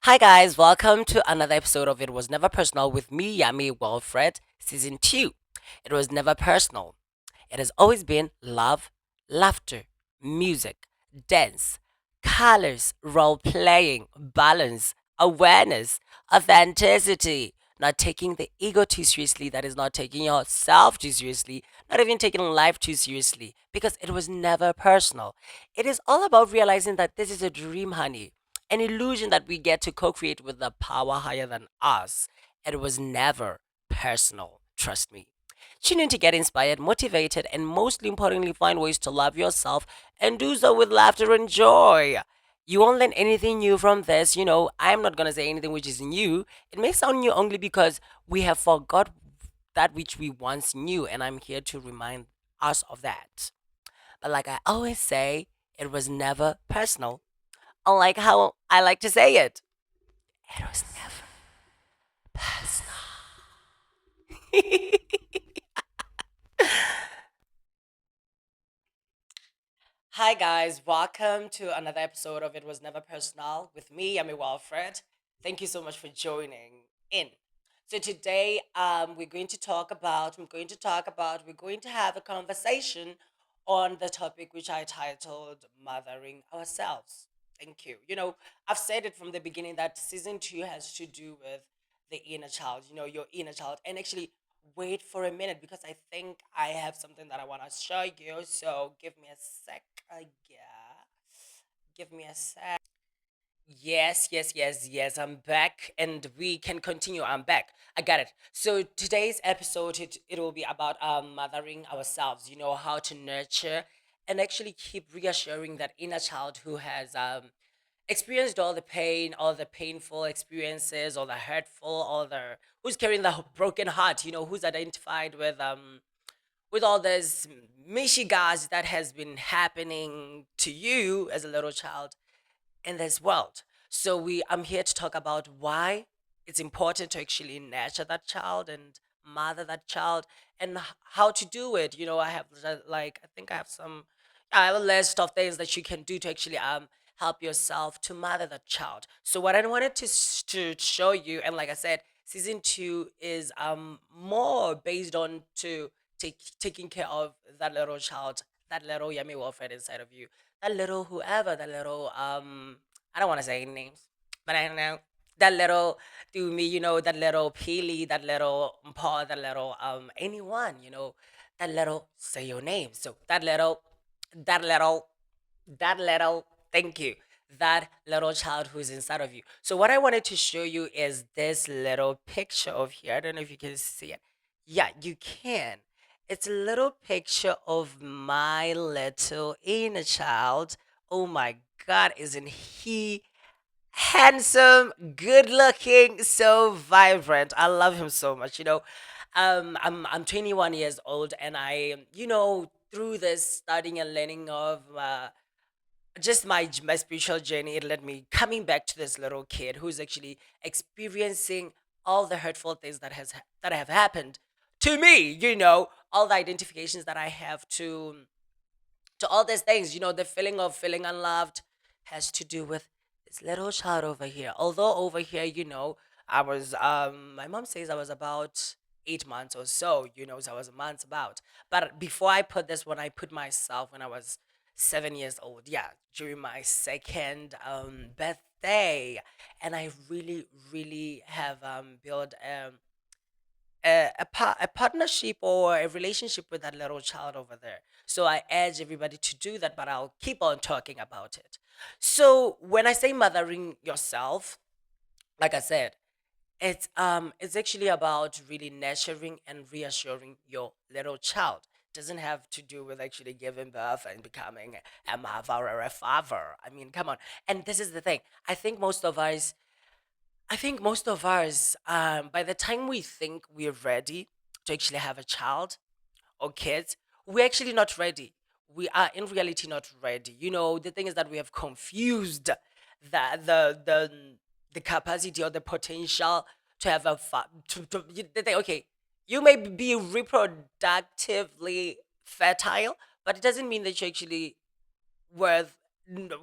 Hi guys, welcome to another episode of It Was Never Personal with me, Yami Wilfred, season 2. It was never personal. It has always been love, laughter, music, dance, colors, role playing, balance, awareness, authenticity, not taking the ego too seriously, that is not taking yourself too seriously, not even taking life too seriously, because it was never personal. It is all about realizing that this is a dream, honey, an illusion that we get to co create with the power higher than us. It was never personal, trust me. Tune in to get inspired, motivated, and mostly importantly, find ways to love yourself and do so with laughter and joy. You won't learn anything new from this. I'm not going to say anything which is new. It may sound new only because we have forgot that which we once knew, and I'm here to remind us of that. But like I always say, it was never personal. Unlike how I like to say it, it was never personal. Hi guys, welcome to another episode of It Was Never Personal with me, Yami Walfred. Thank you so much for joining in. So today, we're going to have a conversation on the topic which I titled Mothering Ourselves. Thank you. I've said it from the beginning that season 2 has to do with the inner child, your inner child. And actually, wait for a minute because I think I have something that I want to show you. So give me a sec. Yeah. Give me a sec. Yes, yes, yes, yes. I'm back and we can continue. I'm back. I got it. So today's episode it will be about mothering ourselves, how to nurture and actually keep reassuring that inner child who has experienced all the pain, all the painful experiences, all the hurtful, all the who's carrying the broken heart, who's identified with all this mishigas that has been happening to you as a little child in this world. So I'm here to talk about why it's important to actually nurture that child and mother that child and how to do it. I have I think I have a list of things that you can do to actually help yourself to mother that child. So what I wanted to show you, and like I said, season 2 is more based on to taking care of that little child, that little yummy warfare inside of you, that little whoever, that little I don't want to say names, but I don't know that little to me, that little Peely, that little Paul, that little anyone, that little say your name. So that little, that little, thank you, that little child who's inside of you. So what I wanted to show you is this little picture of here. I don't know if you can see it. Yeah, you can. It's a little picture of my little inner child. Oh my God, isn't he handsome, good looking, so vibrant? I love him so much. I'm 21 years old, and through this studying and learning of just my spiritual journey, it led me coming back to this little kid who's actually experiencing all the hurtful things that have happened to me. All the identifications that I have to all these things. The feeling of feeling unloved has to do with this little child over here. Although over here, I was my mom says I was about 8 months or so, so I was a month about. But before I put this one, I put myself when I was 7 years old. Yeah, during my second birthday. And I really, really have built a partnership or a relationship with that little child over there. So I urge everybody to do that, but I'll keep on talking about it. So when I say mothering yourself, like I said, it's actually about really nurturing and reassuring your little child. Doesn't have to do with actually giving birth and becoming a mother or a father. I mean, come on. And this is the thing. I think most of us, by the time we think we're ready to actually have a child or kids, we're actually not ready. We are in reality not ready. The thing is that we have confused the capacity or the potential to have they think, okay, you may be reproductively fertile, but it doesn't mean that you're actually worth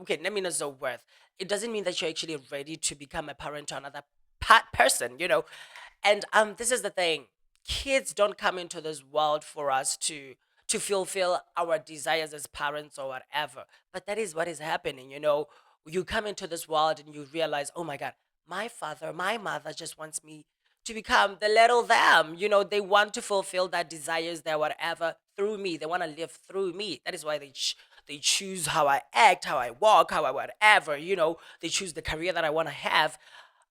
okay, let me not say worth. It doesn't mean that you're actually ready to become a parent to another person, And this is the thing. Kids don't come into this world for us to fulfill our desires as parents or whatever. But that is what is happening. You come into this world and you realize, oh my God, my father, my mother just wants me to become the little them. They want to fulfill their desires, their whatever through me. They want to live through me. That is why they choose how I act, how I walk, how I whatever. They choose the career that I want to have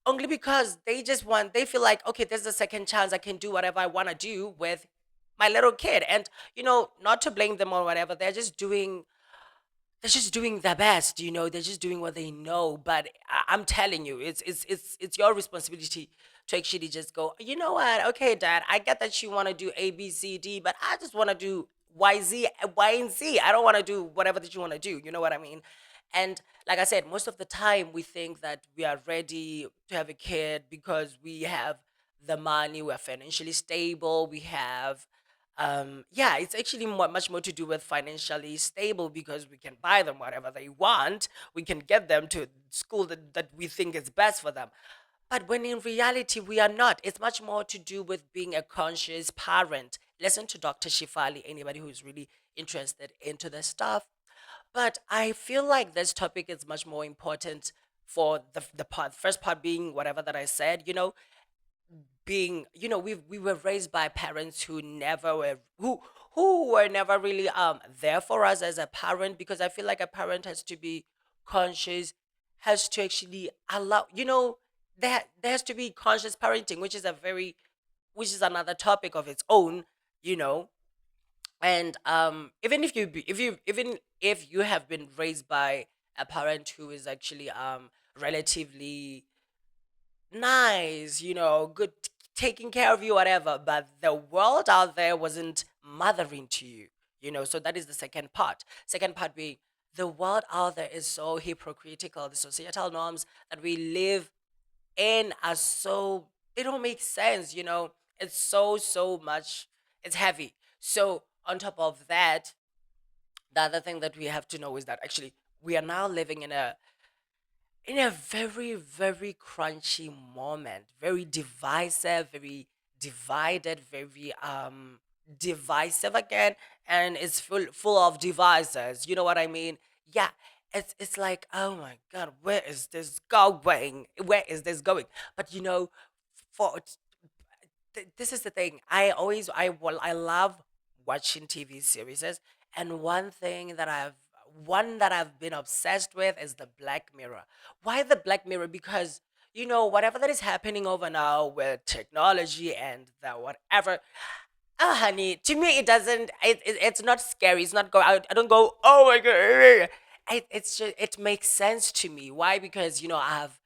only because they feel like, okay, there's a second chance. I can do whatever I want to do with my little kid. And, not to blame them or whatever, they're just doing their best. They're just doing what they know. But I'm telling you, it's your responsibility to actually just go, you know what? Okay, Dad, I get that you want to do A, B, C, D, but I just want to do Y, and Z. I don't want to do whatever that you want to do. You know what I mean? And like I said, most of the time we think that we are ready to have a kid because we have the money, we're financially stable, we have yeah, it's actually much more to do with financially stable because we can buy them whatever they want. We can get them to school that we think is best for them. But when in reality, we are not. It's much more to do with being a conscious parent. Listen to Dr. Shifali, anybody who's really interested into this stuff. But I feel like this topic is much more important for the first part being whatever that I said, being we were raised by parents who were never really there for us as a parent, because I feel like a parent has to be conscious, has to actually allow, there has to be conscious parenting, which is another topic of its own, you know and even if you have been raised by a parent who is actually relatively nice, good, taking care of you, whatever, but the world out there wasn't mothering to you. So that is the second part. Second part being the world out there is so hypocritical. The societal norms that we live in are so, they don't make sense. It's so much, it's heavy. So on top of that, the other thing that we have to know is that actually we are now living in a very, very crunchy moment, very divisive, very divided, very divisive again, and it's full of devices. You know what I mean? Yeah. It's like, oh my God, where is this going? Where is this going? But for this is the thing. I love watching TV series, and one that I've been obsessed with is the Black Mirror. Why the Black Mirror? Because whatever that is happening over now with technology and the whatever. Oh, honey, to me it doesn't. It's not scary. It's not go. I don't go. Oh my God. It's just, it makes sense to me. Why? Because I've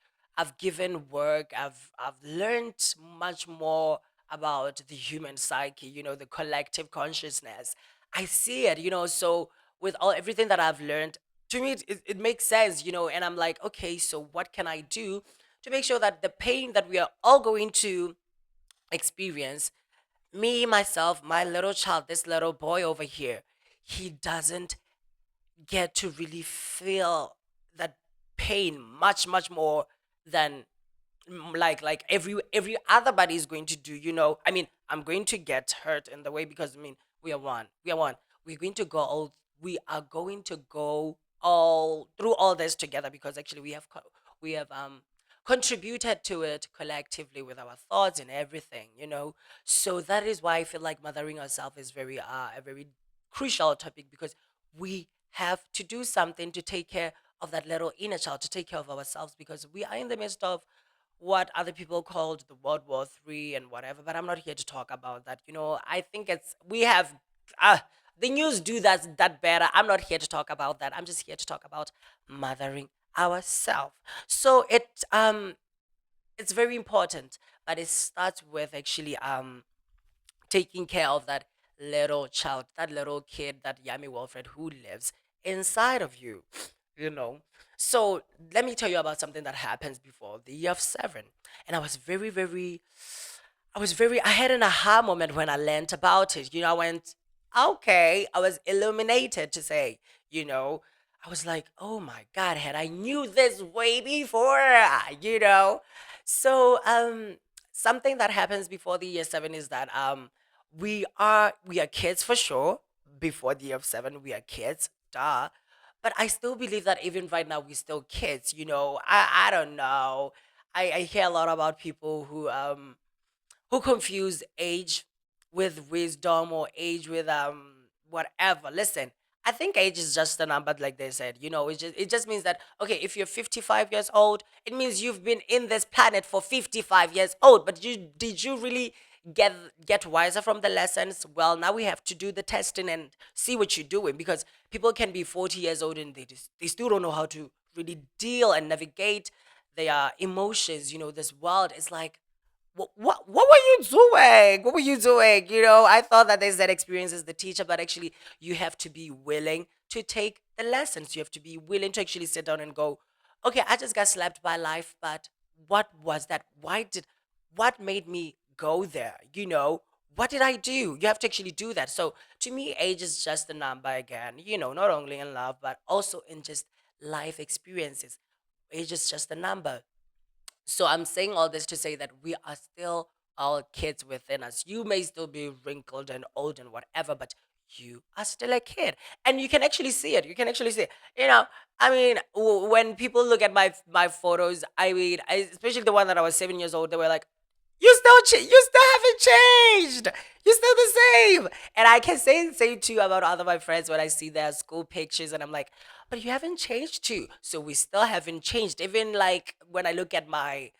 given work. I've learned much more about the human psyche. The collective consciousness. I see it. So with all everything that I've learned, to me it makes sense. And I'm like, okay, so what can I do to make sure that the pain that we are all going to experience, me, myself, my little child, this little boy over here, he doesn't get to really feel that pain much more than like every other body is going to do. I mean, I'm going to get hurt in the way because I mean we are one. We are going to go all through all this together because actually we have contributed to it collectively with our thoughts and everything. So that is why I feel like mothering ourselves is a very crucial topic, because we have to do something to take care of that little inner child, to take care of ourselves, because we are in the midst of what other people called the World War III and whatever. But I'm not here to talk about that. I think we have uh, the news do that better. I'm not here to talk about that. I'm just here to talk about mothering ourselves. So it's very important, but it starts with actually taking care of that little child, that little kid, that Yami Wilfred who lives inside of you, you know. So let me tell you about something that happens before the year of seven. And I had an aha moment when I learned about it. I went, okay, I was illuminated to say, you know, I was like, oh my God, had I knew this way before, you know? So something that happens before the year seven is that we are kids for sure. Before the year of seven, we are kids, duh. But I still believe that even right now we're still kids, you know. I don't know. I hear a lot about people who confuse age with wisdom or age with whatever. Listen, I think age is just a number, like they said. You know, it just means that okay, if you're 55 years old, it means you've been in this planet for 55 years old. But did you really get get wiser from the lessons? Well, now we have to do the testing and see what you're doing, because people can be 40 years old and they still don't know how to really deal and navigate their emotions. You know, this world is like, what were you doing? What were you doing? You know, I thought that there's that experience as the teacher, but actually you have to be willing to take the lessons. You have to be willing to actually sit down and go, okay, I just got slapped by life, but what was that? What made me go there? You know, what did I do? You have to actually do that. So to me, age is just a number again, you know, not only in love, but also in just life experiences. Age is just a number. So I'm saying all this to say that we are still all kids within us. You may still be wrinkled and old and whatever, but you are still a kid, and you can actually see it. You can actually see it. You know, I mean, when people look at my photos, I mean, especially the one that I was 7 years old, they were like, you still haven't changed. You're still the same. And I can say the same too about other my friends when I see their school pictures, and I'm like, but you haven't changed too. So we still haven't changed. Even like when I look at my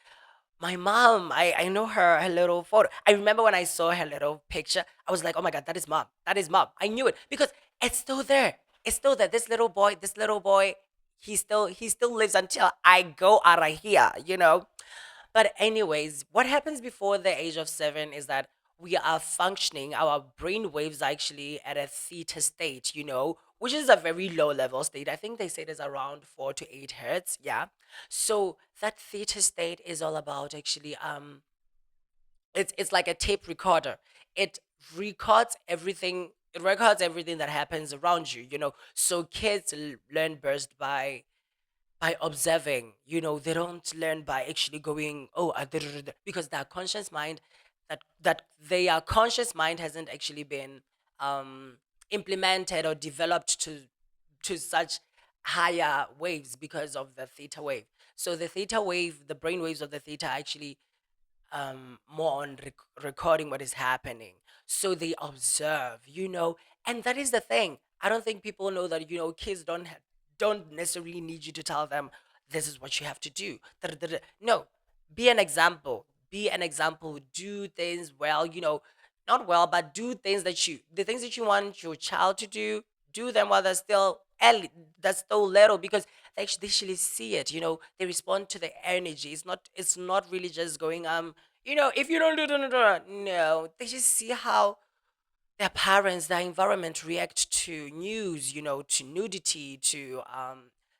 mom, I know her little photo. I remember when I saw her little picture, I was like, oh my God, that is mom. That is mom. I knew it because it's still there. It's still there. This little boy, he still lives until I go out of here, you know? But anyways, what happens before the age of seven is that we are functioning, our brain waves are actually at a theta state, you know, which is a very low level state. I think they say it's around 4 to 8 hertz. Yeah. So that theta state is all about actually it's like a tape recorder. It it records everything that happens around you, you know. So kids learn best by observing. You know, they don't learn by actually going, oh, because their conscious mind, that their conscious mind hasn't actually been um implemented or developed to such higher waves because of the theta wave. So the theta wave, the brain waves of the theta are actually more on recording what is happening. So they observe, you know, and that is the thing. I don't think people know that, you know, kids don't necessarily need you to tell them this is what you have to do. No, be an example. Be an example. Do things well, you know, not well, but do the things that you want your child to do. Do them while they're still early, that's still little, because they actually see it. You know, they respond to the energy. It's not really just going you know, if you don't do no, they just see how their parents, their environment react to news, you know, to nudity, to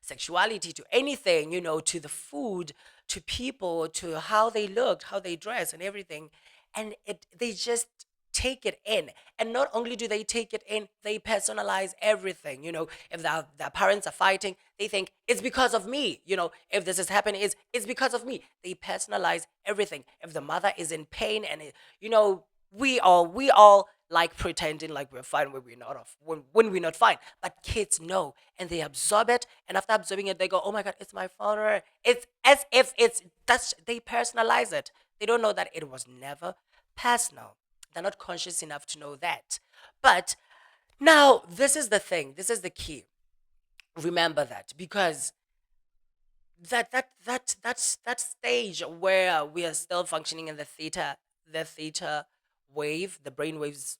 sexuality, to anything, you know, to the food, to people, to how they look, how they dress, and everything. And they just take it in. And not only do they take it in, they personalize everything. You know, if their parents are fighting, they think it's because of me. You know, if this is happening, it's because of me. They personalize everything. If the mother is in pain, and you know, we all like pretending like we're fine when we're not when we're not fine. But kids know, and they absorb it, and after absorbing it, they go, oh my God, it's my father. It's as if they personalize it. They don't know that it was never personal. They're not conscious enough to know that. But now, this is the thing, this is the key. Remember that, because that stage where we are still functioning in the theta wave, the brain waves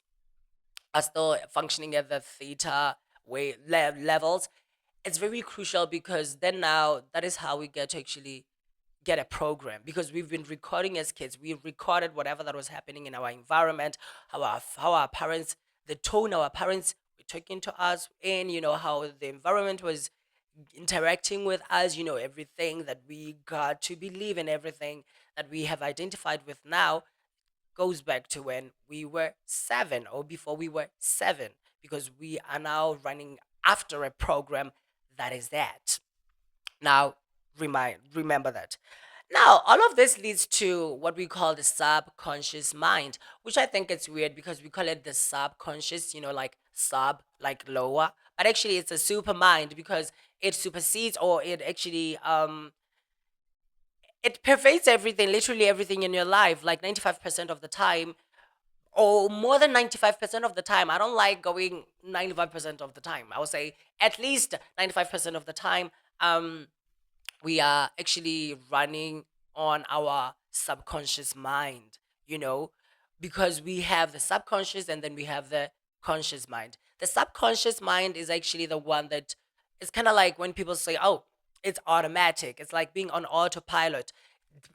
are still functioning at the theta levels. It's very crucial, because then now that is how we get to actually get a program, because we've been recording as kids. We recorded whatever that was happening in our environment, how our parents, the tone our parents were talking to us in, you know, how the environment was interacting with us, you know, everything that we got to believe in, everything that we have identified with now goes back to when we were seven, or before we were seven, because we are now running after a program That is that. Now, remember that. Now, all of this leads to what we call the subconscious mind, which I think it's weird because we call it the subconscious, like sub, like lower, but actually it's a super mind because it supersedes, or it actually it pervades everything, literally everything in your life, like 95% of the time, or more than 95% of the time. I don't like going 95% of the time. I would say at least 95% of the time. We are actually running on our subconscious mind, you know, because we have the subconscious and then we have the conscious mind. The subconscious mind is actually the one that it's kind of like when people say, oh, it's automatic. It's like being on autopilot.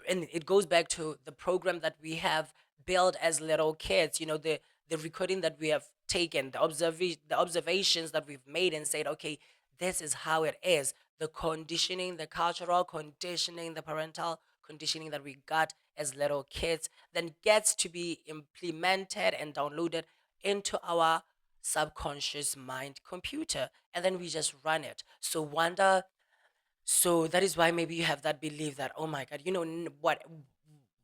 And it goes back to the program that we have built as little kids, the recording that we have taken, the observations that we've made and said, okay, this is how it is. The conditioning, the cultural conditioning, the parental conditioning that we got as little kids then gets to be implemented and downloaded into our subconscious mind computer, and then we just run it. So that is why maybe you have that belief that, oh my God, what,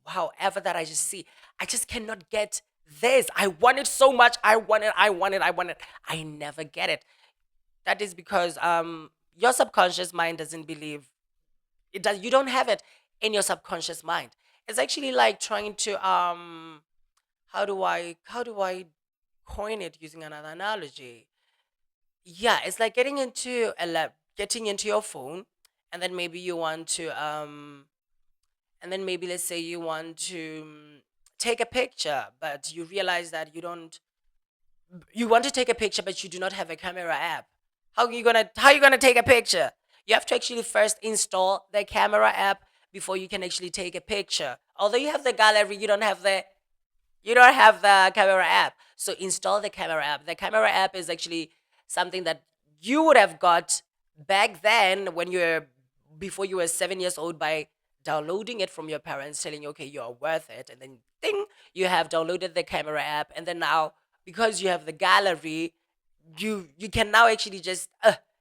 however that I just see, I just cannot get this. I want it so much. I want it. I want it. I want it. I never get it. That is because your subconscious mind doesn't believe it does. You don't have it in your subconscious mind. It's actually like trying to how do I coin it using another analogy? Yeah, it's like getting into your phone, and then maybe you want to and then maybe let's say you want to take a picture, but you realize that you want to take a picture but you do not have a camera app. How you gonna take a picture? You have to actually first install the camera app before you can actually take a picture. Although you have the gallery, you don't have the camera app. So install the camera app. The camera app is actually something that you would have got back then when before you were 7 years old, by downloading it from your parents telling you, okay, you're worth it. And then ding, you have downloaded the camera app. And then now, because you have the gallery, you can now actually just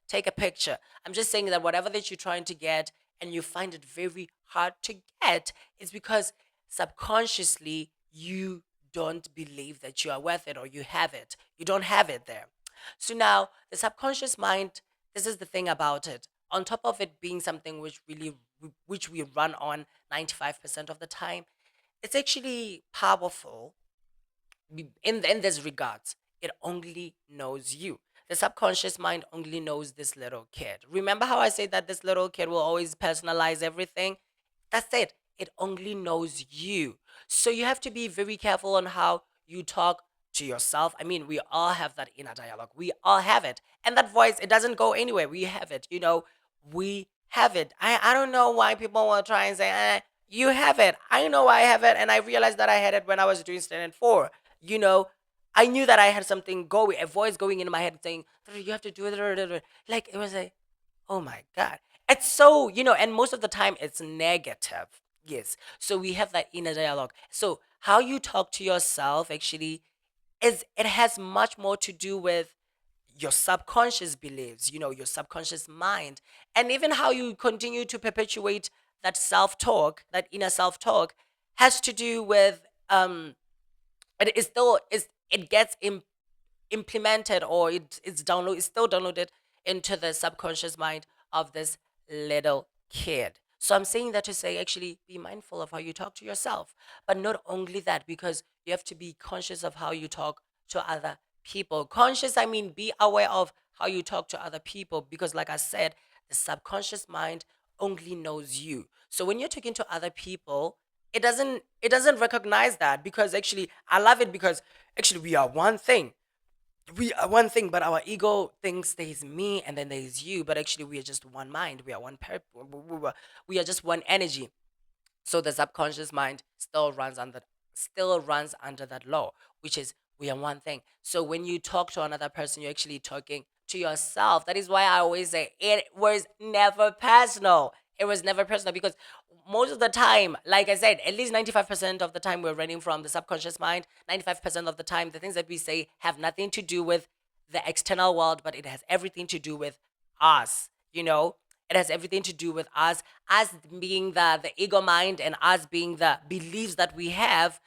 take a picture. I'm just saying that whatever that you're trying to get and you find it very hard to get, is because subconsciously you don't believe that you are worth it, or you have it. You don't have it there. So now the subconscious mind, this is the thing about it. On top of it being something which we run on 95% of the time, it's actually powerful in this regards. It only knows you. The subconscious mind only knows this little kid. Remember how I said that this little kid will always personalize everything? That's it. It only knows you. So you have to be very careful on how you talk to yourself. I mean, we all have that inner dialogue. We all have it. And that voice, it doesn't go anywhere. We have it. We have it. I don't know why people want to try and say, you have it. I know I have it. And I realized that I had it when I was doing stand four. You know, I knew that I had something going, a voice going in my head saying, you have to do it. Like, it was like, oh my God. It's so, and most of the time it's negative. Yes. So we have that inner dialogue. So how you talk to yourself actually it has much more to do with your subconscious beliefs, your subconscious mind, and even how you continue to perpetuate that self-talk, that inner self-talk, has to do with it is still is it gets implemented, or it's still downloaded into the subconscious mind of this little kid. So I'm saying that to say, actually be mindful of how you talk to yourself, but not only that, because you have to be conscious of how you talk to other people. Conscious, I mean, be aware of how you talk to other people, because like I said, the subconscious mind only knows you. So when you're talking to other people, it doesn't recognize that, because actually I love it, because actually we are one thing, but our ego thinks there's me and then there's you, but actually we are just one mind. We are we are just one energy. So the subconscious mind still runs under that law, which is we are one thing. So when you talk to another person, you're actually talking to yourself. That is why I always say it was never personal. It was never personal, because most of the time, like I said, at least 95% of the time we're running from the subconscious mind. 95% of the time, the things that we say have nothing to do with the external world, but it has everything to do with us. you know. It has everything to do with us being the ego mind, and us being the beliefs that we have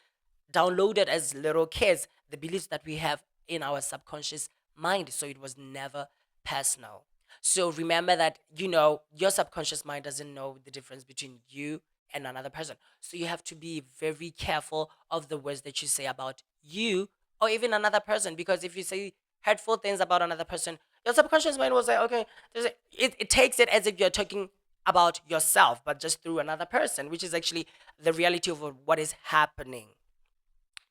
downloaded as little kids, the beliefs that we have in our subconscious mind. So it was never personal. So remember that, your subconscious mind doesn't know the difference between you and another person. So you have to be very careful of the words that you say about you or even another person. Because if you say hurtful things about another person, your subconscious mind will say, okay, it takes it as if you're talking about yourself, but just through another person, which is actually the reality of what is happening.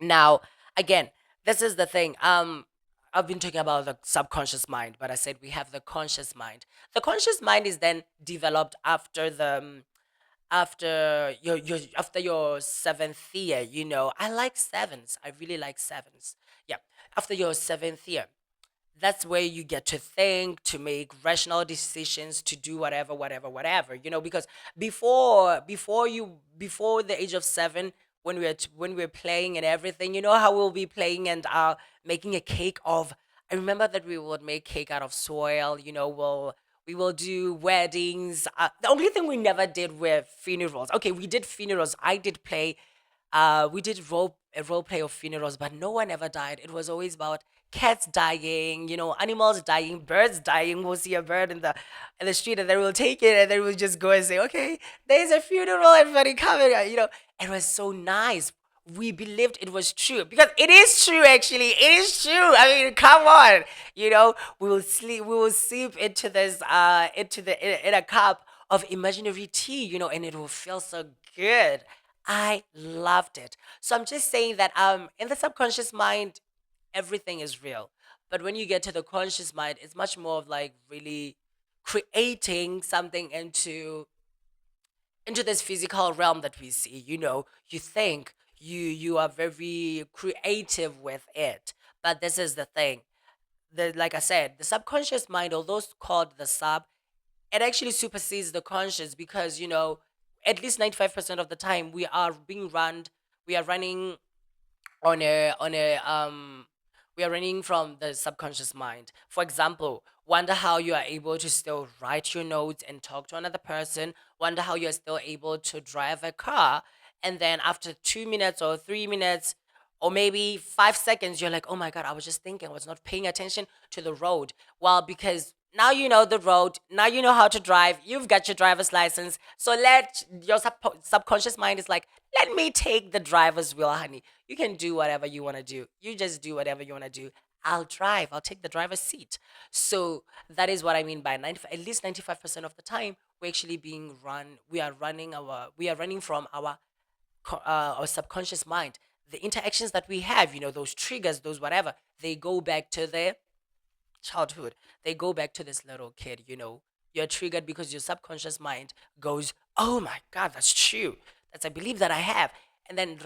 Now, again, this is the thing. I've been talking about the subconscious mind, but I said we have the conscious mind. The conscious mind is then developed after after your seventh year. I like sevens. I really like sevens. Yeah, after your seventh year, that's where you get to think, to make rational decisions, to do whatever, whatever, whatever. Because before the age of 7, when we're playing and everything, how we'll be playing and making a cake of. I remember that we would make cake out of soil. We will do weddings. The only thing we never did were funerals. Okay, we did funerals. I did play. We did a role play of funerals, but no one ever died. It was always about cats dying, animals dying, birds dying. We'll see a bird in the street, and then we'll take it, and then we'll just go and say, "Okay, there's a funeral. Everybody come!" It was so nice. We believed it was true because it is true. Actually, it is true. I mean, come on. We will sleep into this in a cup of imaginary tea. And it will feel so good. I loved it. So I'm just saying that in the subconscious mind, everything is real. But when you get to the conscious mind, it's much more of like really creating something into this physical realm that we see. You think you are very creative with it. But this is the thing. Like I said, the subconscious mind, although it's called the sub, it actually supersedes the conscious because at least 95% of the time we are running on a we are running from the subconscious mind. For example, wonder how you are able to still write your notes and talk to another person. Wonder how you're still able to drive a car, and then after 2 minutes or 3 minutes or maybe 5 seconds, you're like, oh my god, I was just thinking, I was not paying attention to the road. Well, because now you know the road, now you know how to drive, you've got your driver's license. So let your subconscious mind is like, let me take the driver's wheel, honey. You can do whatever you want to do. You just do whatever you want to do. I'll drive. I'll take the driver's seat. So that is what I mean by 95, at least 95% of the time we're actually being run. We are running from our subconscious mind. The interactions that we have, those triggers, those whatever, they go back to the childhood. They go back to this little kid. You're triggered because your subconscious mind goes, oh my god, that's true. That's, I believe that I have. And then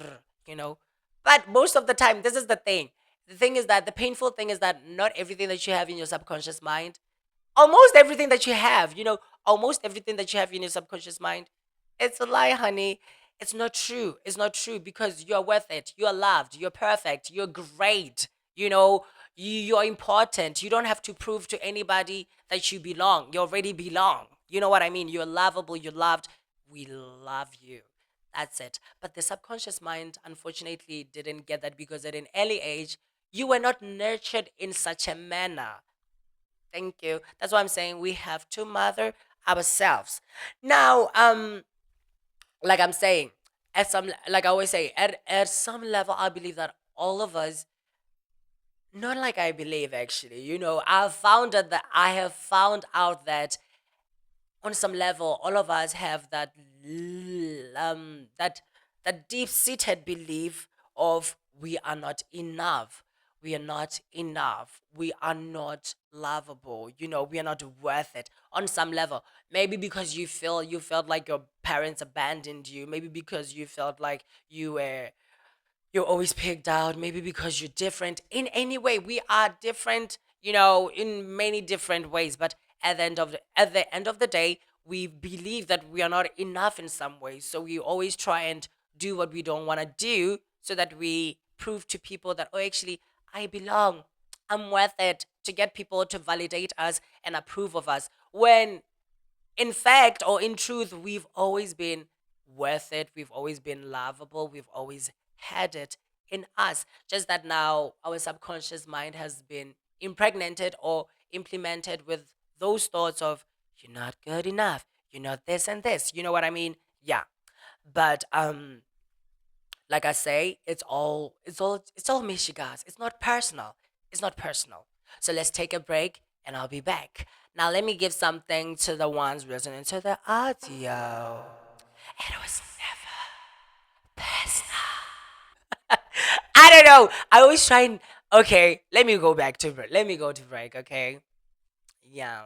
you know but most of the time, this is the thing. The thing is that the painful thing is that not everything that you have in your subconscious mind, almost everything that you have, almost everything that you have in your subconscious mind, it's a lie, honey. It's not true. It's not true because you're worth it. You're loved. You're perfect. You're great. You know, you're important. You don't have to prove to anybody that you belong. You already belong. You know what I mean? You're lovable. You're loved. We love you. That's it. But the subconscious mind, unfortunately, didn't get that because at an early age, you were not nurtured in such a manner. Thank you. That's why I'm saying we have to mother ourselves. Now, like I'm saying, like I always say, at some level, I believe that all of us, not like I believe actually, I have found out that on some level, all of us have that deep seated belief of we are not enough. We are not enough. We are not lovable. We are not worth it on some level. Maybe because you felt like your parents abandoned you. Maybe because you felt like you're always picked out. Maybe because you're different. In any way, we are different, in many different ways. But at the end of the day, we believe that we are not enough in some ways. So we always try and do what we don't want to do so that we prove to people that, oh, actually, I belong. I'm worth it, to get people to validate us and approve of us. When In fact, or in truth, we've always been worth it. We've always been lovable. We've always had it in us. Just that now our subconscious mind has been impregnated or implemented with those thoughts of, you're not good enough, you're not this and this. You know what I mean? Yeah. But like I say, it's all Michigas. It's not personal. It's not personal. So let's take a break and I'll be back. Now let me give something to the ones listening to the audio. It was never personal. I don't know. I always try and okay, let me go back to break. Let me go to break, okay? Yeah.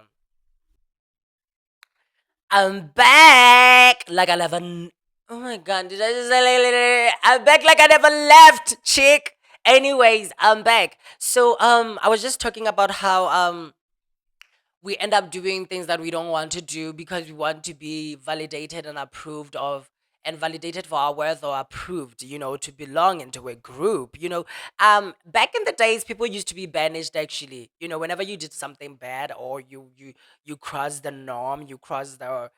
I'm back like I never. Oh my god! Did I just say I'm back like I never left, chick? Anyways, I'm back. So I was just talking about how we end up doing things that we don't want to do because we want to be validated and approved of, and validated for our worth or approved, to belong into a group. Back in the days, people used to be banished, actually. Whenever you did something bad, or you crossed the norm, you crossed the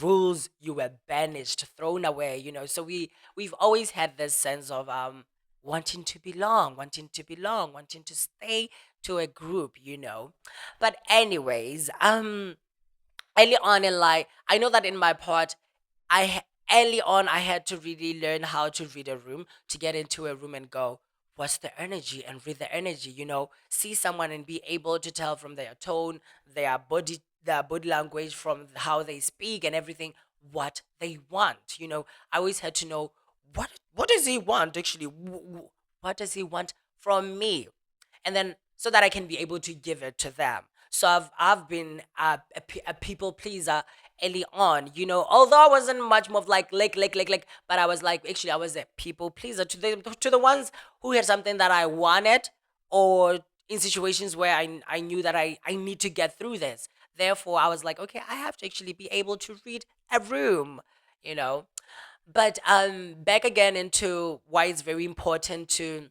rules, you were banished, thrown away. So we've always had this sense of wanting to belong, wanting to stay to a group. But anyways, early on in life, I know that in my part, early on I had to really learn how to read a room, to get into a room and go, what's the energy, and read the energy. See someone and be able to tell from their tone, their body language, from how they speak and everything, what they want. I always had to know what does he want, actually. What does he want from me? And then so that I can be able to give it to them. So I've been a people pleaser early on. Although I wasn't much more of like, but I was like, actually I was a people pleaser to the ones who had something that I wanted, or in situations where I knew that I need to get through this. Therefore, I was like, okay, I have to actually be able to read a room, you know. But back again into why it's very important to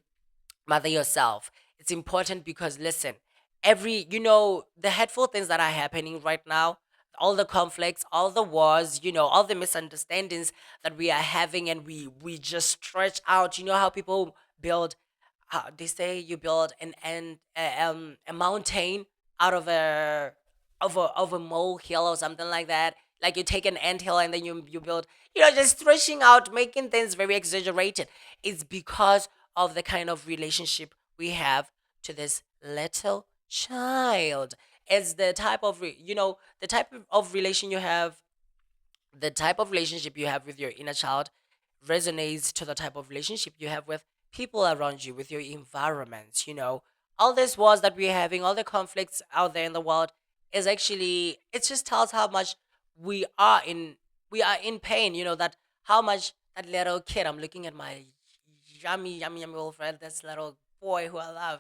mother yourself. It's important because, listen, the hateful things that are happening right now, all the conflicts, all the wars, all the misunderstandings that we are having, and we just stretch out. You know how people build, they say you build a mountain out of a molehill or something like that. Like you take an anthill and then you build, just stretching out, making things very exaggerated. It's because of the kind of relationship we have to this little child. It's the type of the type of relationship you have with your inner child resonates to the type of relationship you have with people around you, with your environments. All this wars that we're having, all the conflicts out there in the world, is actually, it just tells how much we are in we are in pain. That how much that little kid, I'm looking at my yummy, yummy, yummy old friend, this little boy who I love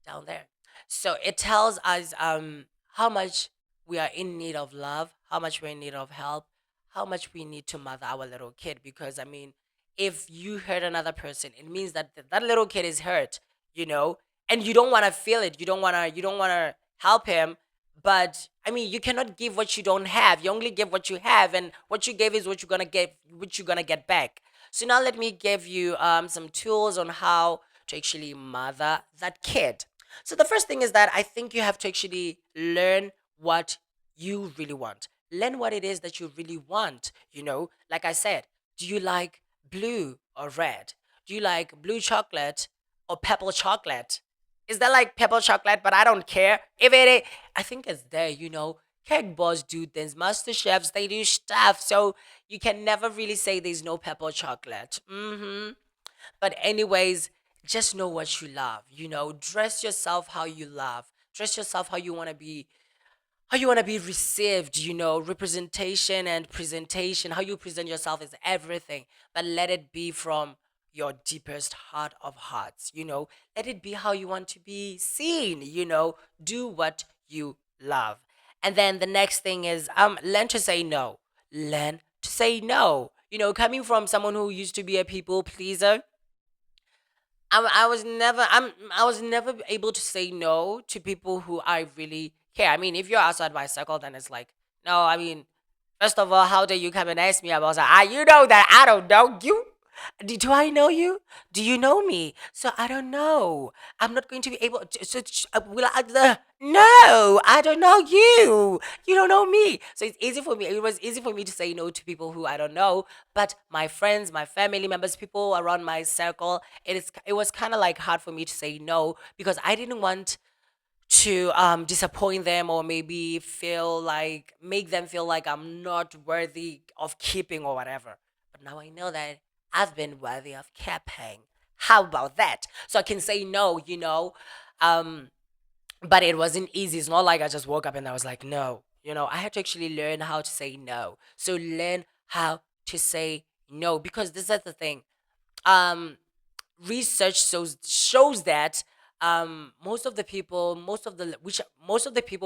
down there. So it tells us how much we are in need of love, how much we're in need of help, how much we need to mother our little kid. Because I mean, if you hurt another person, it means that that little kid is hurt, you know, and you don't want to feel it. You don't want to help him. But I mean, you cannot give what you don't have. You only give what you have, and what you gave is what you're gonna get back. So now let me give you some tools on how to actually mother that kid. So the first thing is that I think you have to actually learn what you really want. Learn what it is that you really want. Like I said, do you like blue or red? Do you like blue chocolate or purple chocolate? Is that like purple chocolate? But I don't care. If it is, I think it's there. Cake boss do things, master chefs, they do stuff. So you can never really say there's no purple chocolate. But anyways, just know what you love. Dress yourself how you love. Dress yourself how you want to be received. Representation and presentation, how you present yourself is everything. But let it be from your deepest heart of hearts. Let it be how you want to be seen. Do what you love. And then the next thing is learn to say no. Learn to say no. Coming from someone who used to be a people pleaser, I was never able to say no to people who I really care. I mean, if you're outside my circle, then it's like No, I mean, first of all, how dare you come and ask me about that? You know that I don't know you. Do I know you? Do you know me? So I don't know. I'm not going to be able to. Will I? No, I don't know you. You don't know me. So it's easy for me. It was easy for me to say no to people who I don't know. But my friends, my family members, people around my circle, it was kind of like hard for me to say no because I didn't want to disappoint them or maybe feel like make them feel like I'm not worthy of keeping or whatever. But now I know that I've been worthy of keeping. How about that? So I can say no, Um, but it wasn't easy. It's not like I just woke up and I was like, no. I had to actually learn how to say no. So learn how to say no because this is the thing. Um, Research shows that most of the people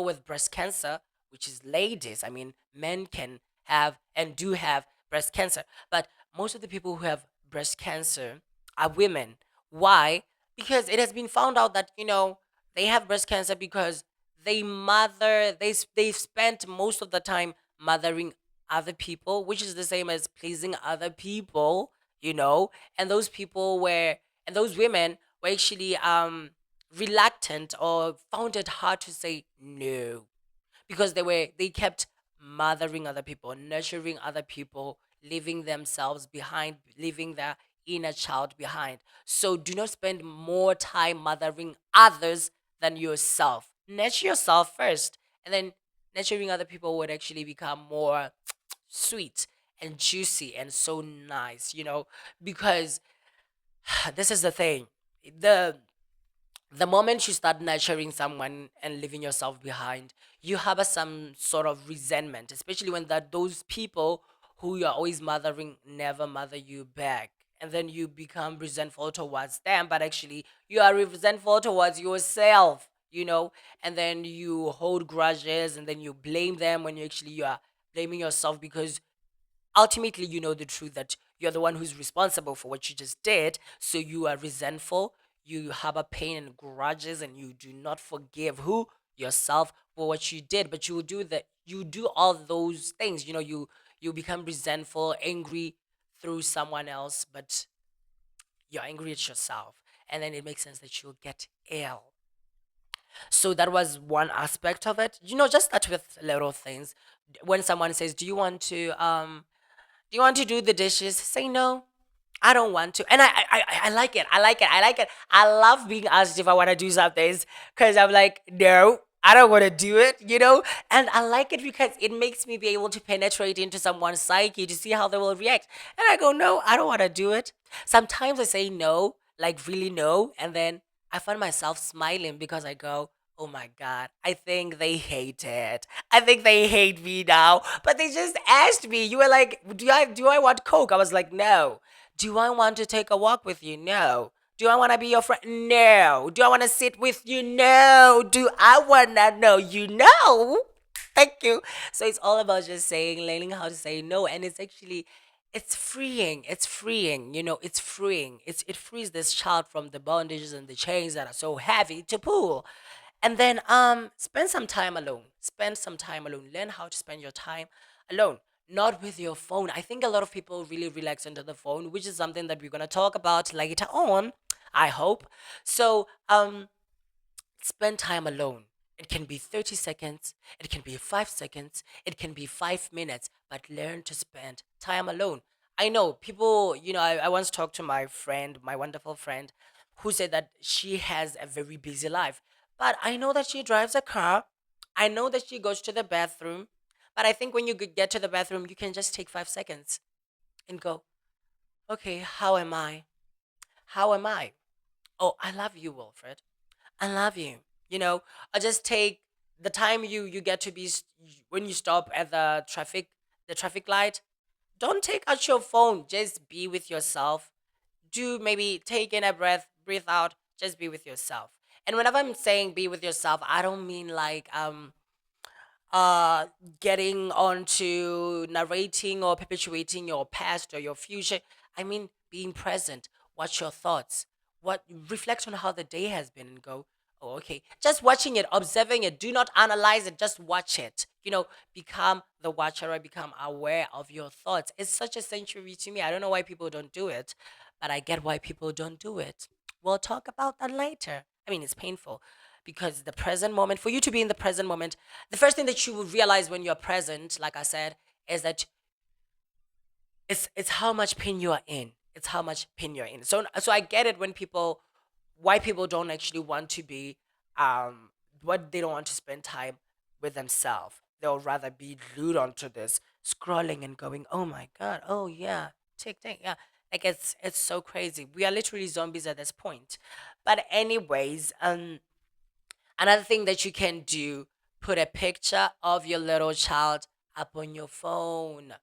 with breast cancer, which is ladies, I mean, men can have and do have breast cancer, but most of the people who have breast cancer are women. Why? Because it has been found out that they have breast cancer because they've spent most of the time mothering other people, which is the same as pleasing other people, and those people were and those women were actually reluctant or found it hard to say no because they kept mothering other people, nurturing other people, leaving themselves behind, leaving their inner child behind. So do not spend more time mothering others than yourself. Nurture yourself first, and then nurturing other people would actually become more sweet and juicy and so nice, because this is the thing. The the moment you start nurturing someone and leaving yourself behind, you harbor some sort of resentment, especially when that those people who you're always mothering never mother you back. And then you become resentful towards them, but actually you are resentful towards yourself, and then you hold grudges and then you blame them when you are blaming yourself because ultimately you know the truth that you're the one who's responsible for what you just did. So you are resentful, you harbor pain and grudges, and you do not forgive who yourself for what you did. But you do all those things, you become resentful, angry through someone else, but you're angry at yourself, and then it makes sense that you'll get ill. So that was one aspect of it. Just start with little things. When someone says, do you want to do the dishes? Say no. I don't want to. And I like it. I like it. I like it. I love being asked if I want to do something because I'm like, no, I don't want to do it. And I like it because it makes me be able to penetrate into someone's psyche to see how they will react. And I go, no, I don't want to do it. Sometimes I say no, like really no. And then I find myself smiling because I go, oh my God, I think they hate it. I think they hate me now. But they just asked me. You were like, do I want Coke? I was like, no. Do I want to take a walk with you? No. Do I want to be your friend? No. Do I want to sit with you? No. Do I want to know you? No. Thank you. So it's all about just learning how to say no. And it's freeing. It's freeing. It's freeing. It frees this child from the bondages and the chains that are so heavy to pull. And then spend some time alone. Spend some time alone. Learn how to spend your time alone, not with your phone. I think a lot of people really relax into the phone, which is something that we're going to talk about later on, I hope. So spend time alone. It can be 30 seconds, it can be 5 seconds, it can be 5 minutes, but learn to spend time alone. I know people, I once talked to my friend, my wonderful friend, who said that she has a very busy life. But I know that she drives a car. I know that she goes to the bathroom. But I think when you get to the bathroom, you can just take 5 seconds and go, okay, how am I? How am I? Oh, I love you, Wilfred. I love you. I just take the time you get to when you stop at the traffic light. Don't take out your phone. Just be with yourself. Do maybe take in a breath, breathe out. Just be with yourself. And whenever I'm saying be with yourself, I don't mean like uh getting on to narrating or perpetuating your past or your future. I mean being present. Watch your thoughts. What reflect on how the day has been and go, Oh, okay. Just watching it, observing it. Do not analyze it. Just watch it. Become the watcher or become aware of your thoughts. It's such a sanctuary to me. I don't know why people don't do it, but I get why people don't do it. We'll talk about that later. I mean, it's painful because the present moment, for you to be in the present moment, the first thing that you will realize when you're present, like I said, is that it's how much pain you are in. It's how much pain you're in. So I get it when people why people don't actually want to be what they don't want to spend time with themselves. They'll rather be glued onto this, scrolling and going, oh my god, oh yeah, tick tick, yeah. Like it's so crazy. We are literally zombies at this point. But anyways, another thing that you can do, put a picture of your little child up on your phone.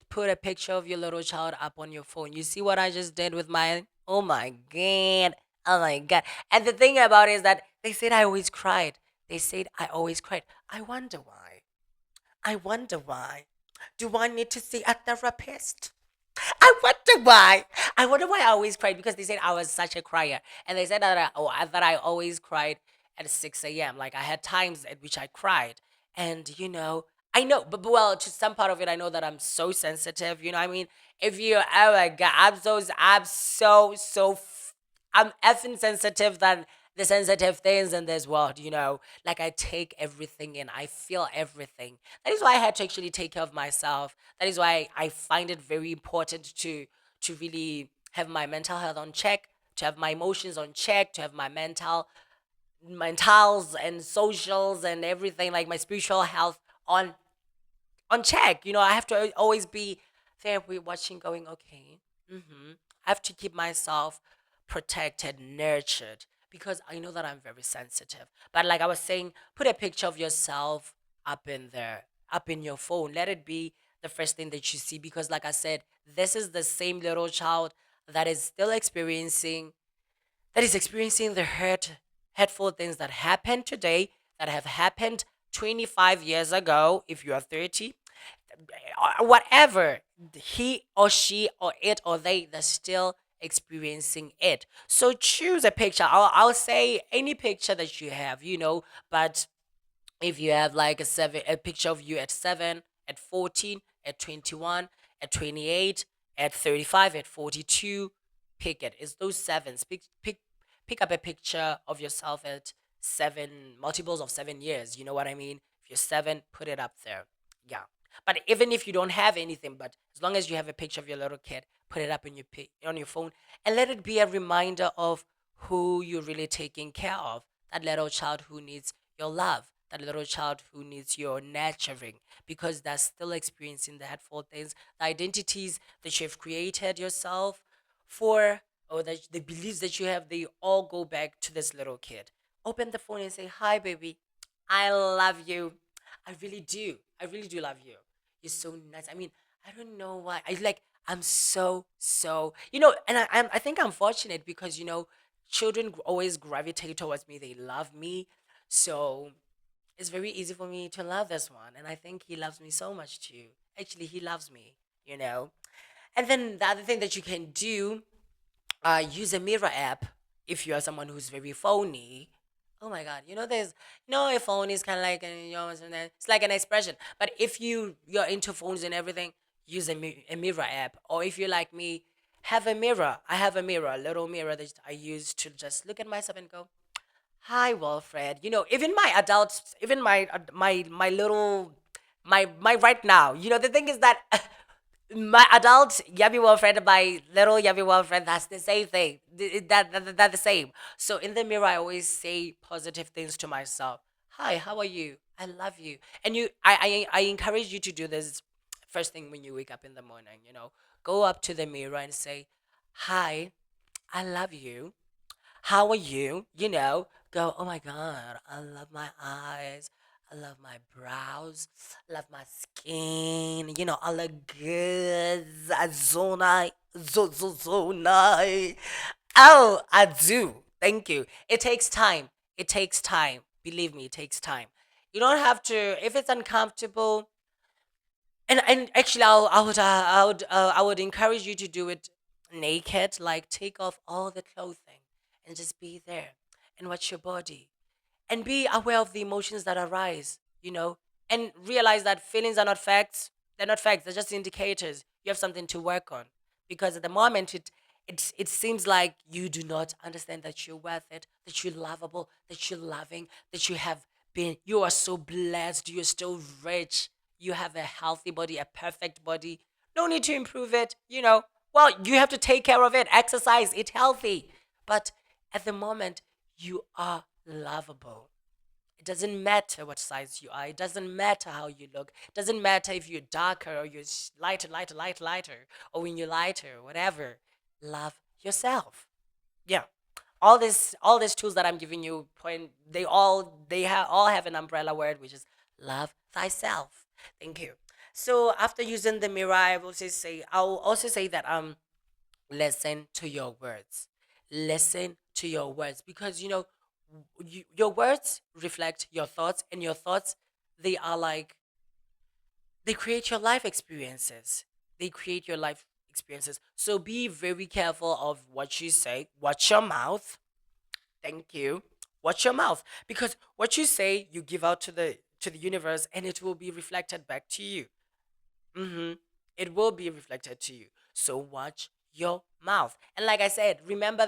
Put a picture of your little child up on your phone. You see what I just did with mine? Oh my god. Oh my god. And the thing about it is that they said I always cried. They said I always cried. I wonder why. I wonder why. Do I need to see a therapist? I wonder why. I wonder why I always cried because they said I was such a crier, and they said that I always cried at 6 a.m. Like I had times at which I cried, and I know, but well, to some part of it, I know that I'm so sensitive. You know, what I mean, if you, oh my god, I'm effing sensitive than the sensitive things in this world. Like I take everything in, I feel everything. That is why I had to actually take care of myself. That is why I find it very important to really have my mental health on check, to have my emotions on check, to have my mentals and socials and everything, like my spiritual health on check. I have to always be there watching, going, okay, I have to keep myself protected, nurtured, because I know that I'm very sensitive. But like I was saying, put a picture of yourself up in there, up in your phone. Let it be the first thing that you see, because like I said, this is the same little child that is still experiencing the hurtful things that happened today, that have happened 25 years ago if you are 30, whatever, he or she or it or they're still experiencing it. So choose a picture. I'll say any picture that you have, but if you have like a picture of you at 7, at 14, at 21, at 28, at 35, at 42, pick it. It's those sevens. Pick up a picture of yourself at 7, multiples of 7 years. You know what I mean? If you're 7, put it up there. Yeah. But even if you don't have anything, but as long as you have a picture of your little kid, put it up on your phone, and let it be a reminder of who you're really taking care of. That little child who needs your love, that little child who needs your nurturing, because they're still experiencing the hurtful things, the identities that you've created yourself for, or that the beliefs that you have, they all go back to this little kid. Open the phone and say, hi, baby. I love you. I really do. I really do love you. You're so nice. I mean, I don't know why. I'm so, and I think I'm fortunate because, children always gravitate towards me. They love me. So it's very easy for me to love this one. And I think he loves me so much too. Actually, he loves me, you know. And then the other thing that you can do, use a mirror app if you are someone who's very phony. Oh my god, a phone is kind of like it's like an expression. But if you're into phones and everything, use a mirror app. Or if you're like me, have a mirror. I have a mirror, a little mirror that I use to just look at myself and go, hi, Wilfred. Even my adults, even my little my right now. The thing is that my adult Yummy Wilfred and my little Yummy Wilfred, that's the same thing. That the same. So in the mirror, I always say positive things to myself. Hi, how are you? I love you. And I encourage you to do this first thing when you wake up in the morning. Go up to the mirror and say, hi, I love you. How are you? Go, oh my God, I love my eyes. I love my brows. I love my skin. I look good. So nice. So nice. Oh, I do. Thank you. It takes time. It takes time. Believe me, it takes time. You don't have to, if it's uncomfortable, and actually, I would encourage you to do it naked. Like take off all the clothing and just be there. and watch your body and be aware of the emotions that arise, and realize that feelings are not facts. They're not facts. They're just indicators. You have something to work on because at the moment it seems like you do not understand that you're worth it, that you're lovable, that you're loving, that you are so blessed, you're still rich, you have a healthy body, a perfect body. No need to improve it, Well, you have to take care of it, exercise, eat healthy. But at the moment, you are lovable. It doesn't matter what size you are. It doesn't matter how you look. It doesn't matter if you're darker or you're lighter, lighter, lighter, or when you're lighter, whatever. Love yourself. Yeah. All these tools that I'm giving you point all have an umbrella word, which is love thyself. Thank you. So after using the mirror, I'll also say that listen to your words. Listen to your words because your words reflect your thoughts, and your thoughts, they are like, they create your life experiences. They create your life experiences. So be very careful of what you say. Watch your mouth. Thank you. Watch your mouth because what you say, you give out to the universe, and it will be reflected back to you. Mm-hmm. It will be reflected to you. So watch your mouth. And like I said, remember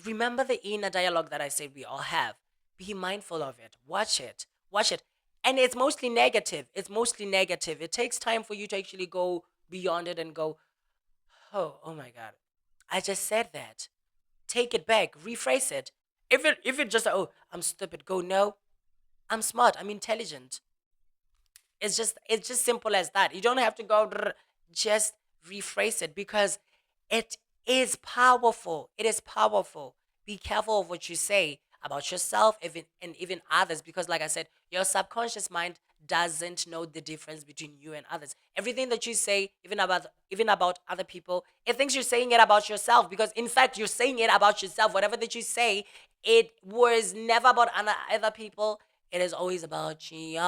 remember the inner dialogue that I said we all have. Be mindful of it. Watch it. Watch it. And it's mostly negative. It's mostly negative. It takes time for you to actually go beyond it and go, oh my God. I just said that. Take it back. Rephrase it. If it just, oh, I'm stupid, go, no, I'm smart. I'm intelligent. It's just simple as that. You don't have to go just rephrase it because it is powerful. It is powerful. Be careful of what you say about yourself, even others, because like I said, your subconscious mind doesn't know the difference between you and others. Everything that you say, even about other people, it thinks you're saying it about yourself because in fact you're saying it about yourself. Whatever that you say, it was never about other people. It is always about you.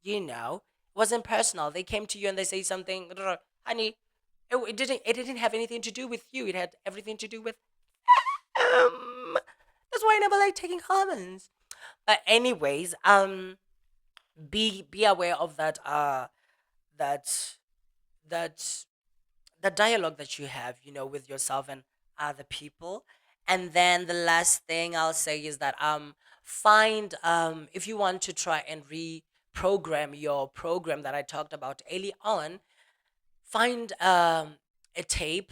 It wasn't personal. They came to you and they say something, honey. It didn't have anything to do with you. It had everything to do with um. That's why I never like taking comments. But anyways, be aware of that that the dialogue that you have, with yourself and other people. And then the last thing I'll say is that find if you want to try and reprogram your program that I talked about early on, find a tape,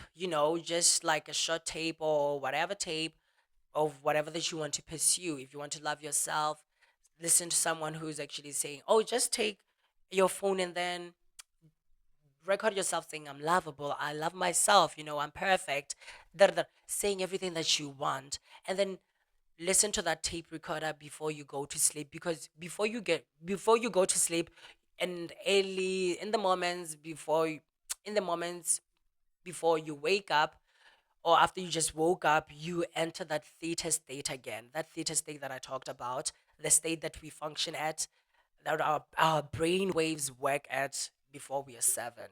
just like a short tape or whatever tape of whatever that you want to pursue. If you want to love yourself, listen to someone who's actually saying, oh, just take your phone and then record yourself saying, I'm lovable, I love myself, I'm perfect, saying everything that you want. And then listen to that tape recorder before you go to sleep, because before you go to sleep, and early in the moments before you wake up, or after you just woke up, you enter that theta state again, that theta state that I talked about, the state that we function at, that our brain waves work at before we are seven,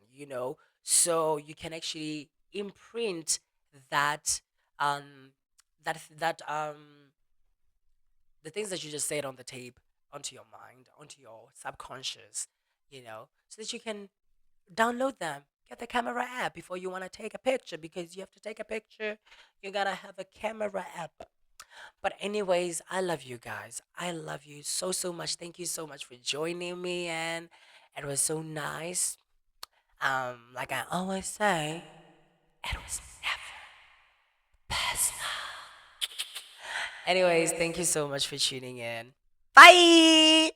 so you can actually imprint that um the things that you just said on the tape onto your mind, onto your subconscious, so that you can download them. Get the camera app before you want to take a picture, because you have to take a picture. You gotta have a camera app. But anyways, I love you guys. I love you so so much. Thank you so much for joining me, and it was so nice. Like I always say, it was never personal. Anyways, thank you so much for tuning in. Bye.